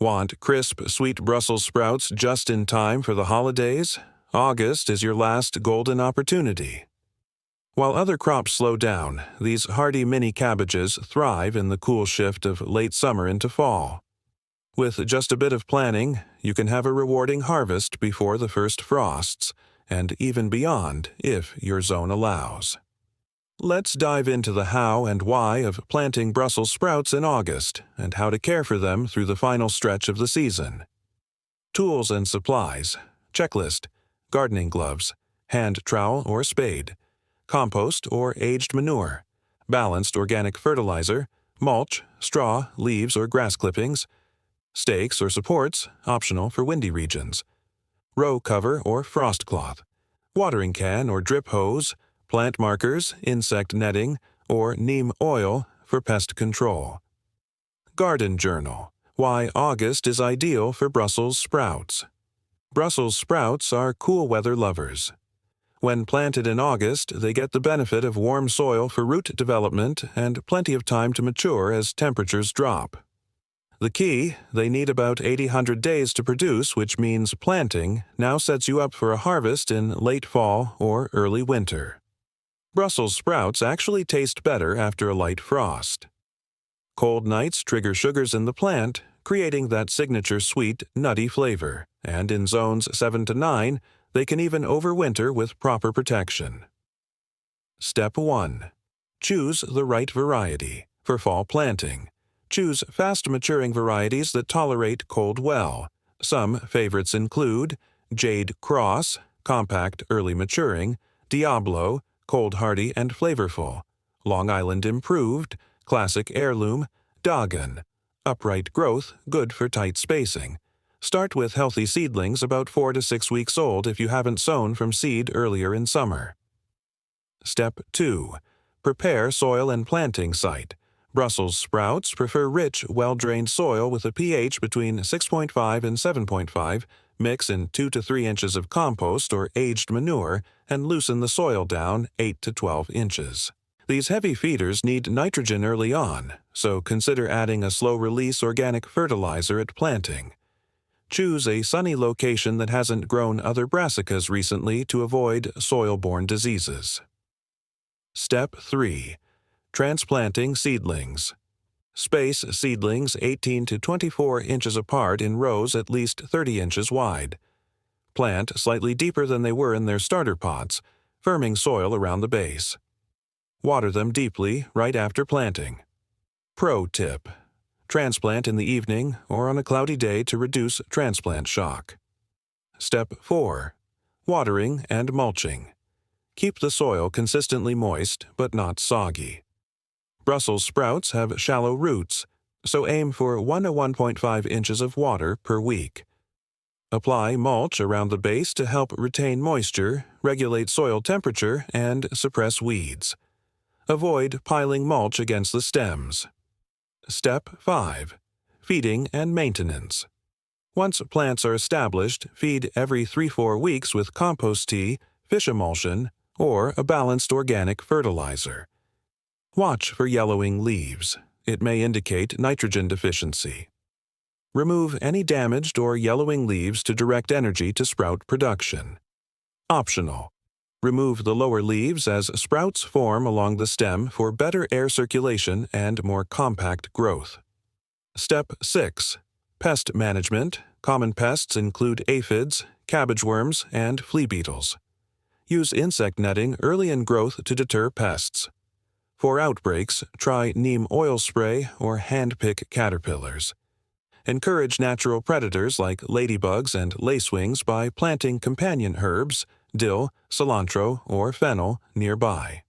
Want crisp, sweet Brussels sprouts just in time for the holidays? August is your last golden opportunity. While other crops slow down, these hardy mini cabbages thrive in the cool shift of late summer into fall. With just a bit of planning, you can have a rewarding harvest before the first frosts, and even beyond if your zone allows. Let's dive into the how and why of planting Brussels sprouts in August and how to care for them through the final stretch of the season. Tools and supplies: checklist, gardening gloves, hand trowel or spade, compost or aged manure, balanced organic fertilizer, mulch, straw, leaves or grass clippings, stakes or supports, optional for windy regions, row cover or frost cloth, watering can or drip hose, plant markers, insect netting, or neem oil for pest control. Garden Journal: Why August is Ideal for Brussels Sprouts. Brussels sprouts are cool weather lovers. When planted in August, they get the benefit of warm soil for root development and plenty of time to mature as temperatures drop. The key: they need about 800 days to produce, which means planting now sets you up for a harvest in late fall or early winter. Brussels sprouts actually taste better after a light frost. Cold nights trigger sugars in the plant, creating that signature sweet, nutty flavor, and in zones 7 to 9, they can even overwinter with proper protection. Step 1. Choose the right variety. For fall planting, choose fast-maturing varieties that tolerate cold well. Some favorites include Jade Cross, compact, early maturing, Diablo, cold hardy and flavorful, Long Island Improved, classic heirloom, Doggin, upright growth, good for tight spacing. Start with healthy seedlings about 4 to 6 weeks old if you haven't sown from seed earlier in summer. Step 2. Prepare soil and planting site. Brussels sprouts prefer rich, well-drained soil with a pH between 6.5 and 7.5. Mix in 2 to 3 inches of compost or aged manure and loosen the soil down 8 to 12 inches. These heavy feeders need nitrogen early on, so consider adding a slow-release organic fertilizer at planting. Choose a sunny location that hasn't grown other brassicas recently to avoid soil-borne diseases. Step 3. Transplanting seedlings. Space seedlings 18 to 24 inches apart in rows at least 30 inches wide. Plant slightly deeper than they were in their starter pots, firming soil around the base. Water them deeply right after planting. Pro tip: transplant in the evening or on a cloudy day to reduce transplant shock. Step 4. Watering and mulching. Keep the soil consistently moist but not soggy. Brussels sprouts have shallow roots, so aim for 1 to 1.5 inches of water per week. Apply mulch around the base to help retain moisture, regulate soil temperature, and suppress weeds. Avoid piling mulch against the stems. Step 5. Feeding and maintenance. Once plants are established, feed every 3-4 weeks with compost tea, fish emulsion, or a balanced organic fertilizer. Watch for yellowing leaves. It may indicate nitrogen deficiency. Remove any damaged or yellowing leaves to direct energy to sprout production. Optional: remove the lower leaves as sprouts form along the stem for better air circulation and more compact growth. Step 6. Pest management. Common pests include aphids, cabbage worms, and flea beetles. Use insect netting early in growth to deter pests. For outbreaks, try neem oil spray or hand-pick caterpillars. Encourage natural predators like ladybugs and lacewings by planting companion herbs, dill, cilantro, or fennel nearby.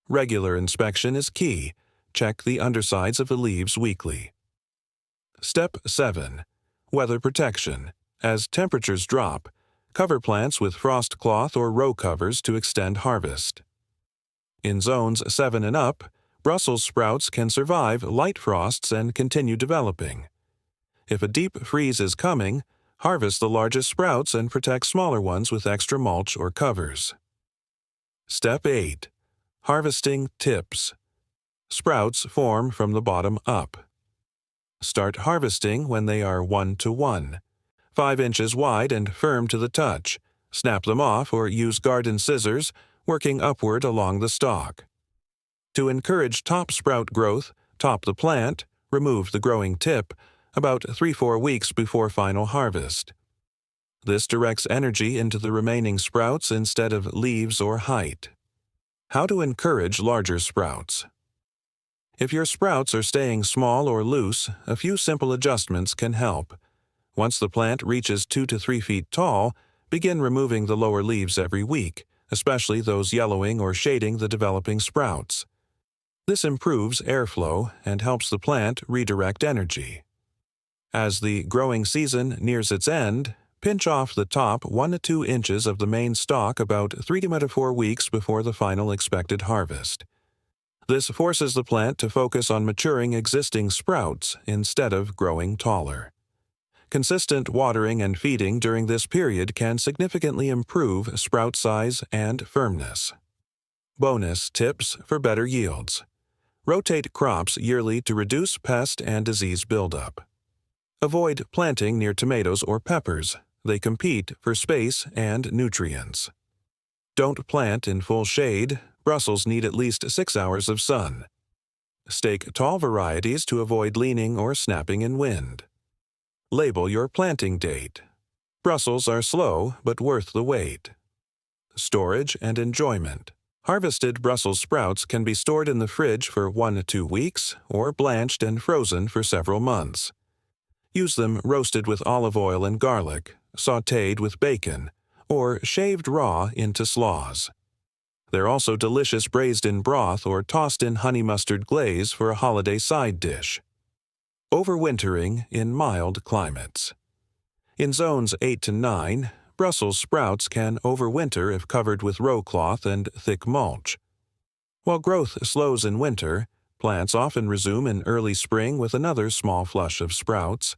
Regular inspection is key. Check the undersides of the leaves weekly. Step 7. Weather protection. As temperatures drop, cover plants with frost cloth or row covers to extend harvest. In zones 7 and up, Brussels sprouts can survive light frosts and continue developing. If a deep freeze is coming, harvest the largest sprouts and protect smaller ones with extra mulch or covers. Step 8. Harvesting tips. Sprouts form from the bottom up. Start harvesting when they are 1 to 1, 5 inches wide and firm to the touch. Snap them off or use garden scissors, working upward along the stalk. To encourage top sprout growth, top the plant, remove the growing tip, about 3-4 weeks before final harvest. This directs energy into the remaining sprouts instead of leaves or height. How to encourage larger sprouts. If your sprouts are staying small or loose, a few simple adjustments can help. Once the plant reaches 2 to 3 feet tall, begin removing the lower leaves every week, especially those yellowing or shading the developing sprouts. This improves airflow and helps the plant redirect energy. As the growing season nears its end, pinch off the top 1 to 2 inches of the main stalk about 3 to 4 weeks before the final expected harvest. This forces the plant to focus on maturing existing sprouts instead of growing taller. Consistent watering and feeding during this period can significantly improve sprout size and firmness. Bonus tips for better yields. Rotate crops yearly to reduce pest and disease buildup. Avoid planting near tomatoes or peppers. They compete for space and nutrients. Don't plant in full shade. Brussels need at least 6 hours of sun. Stake tall varieties to avoid leaning or snapping in wind. Label your planting date. Brussels are slow but worth the wait. Storage and enjoyment. Harvested Brussels sprouts can be stored in the fridge for 1 to 2 weeks or blanched and frozen for several months. Use them roasted with olive oil and garlic, sautéed with bacon, or shaved raw into slaws. They're also delicious braised in broth or tossed in honey mustard glaze for a holiday side dish. Overwintering in mild climates. In zones 8 to 9, Brussels sprouts can overwinter if covered with row cloth and thick mulch. While growth slows in winter, plants often resume in early spring with another small flush of sprouts.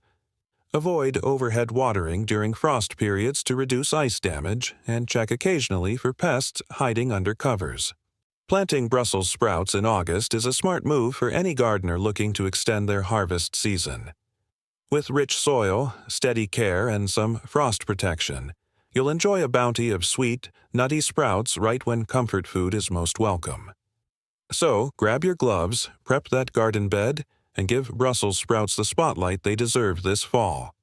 Avoid overhead watering during frost periods to reduce ice damage, and check occasionally for pests hiding under covers. Planting Brussels sprouts in August is a smart move for any gardener looking to extend their harvest season. With rich soil, steady care, and some frost protection, you'll enjoy a bounty of sweet, nutty sprouts right when comfort food is most welcome. So, grab your gloves, prep that garden bed, and give Brussels sprouts the spotlight they deserve this fall.